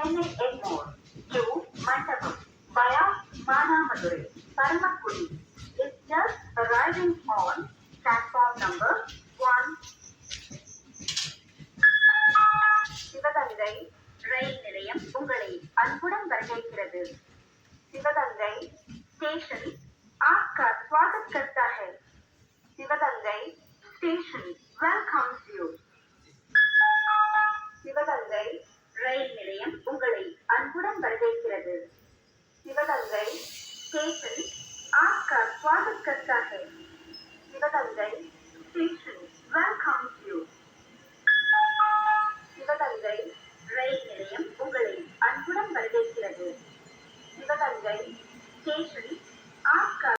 Chennai Egmore to Mandapam via Manamadurai, Paramakudi is just arriving on platform number 1. Sivaganga ரயில் நிலையம் உங்களை அன்புடன் வரவேற்கிறது. சிவகங்கை स्टेशन आपका स्वागत करता है. Sivaganga station welcomes you. Sivaganga ரயில் நிலையம் உங்களை அன்புடன் வரவேற்கிறது. சிவகங்கை स्टेशन आपका स्वागत करता है. சிவகங்கை स्टेशन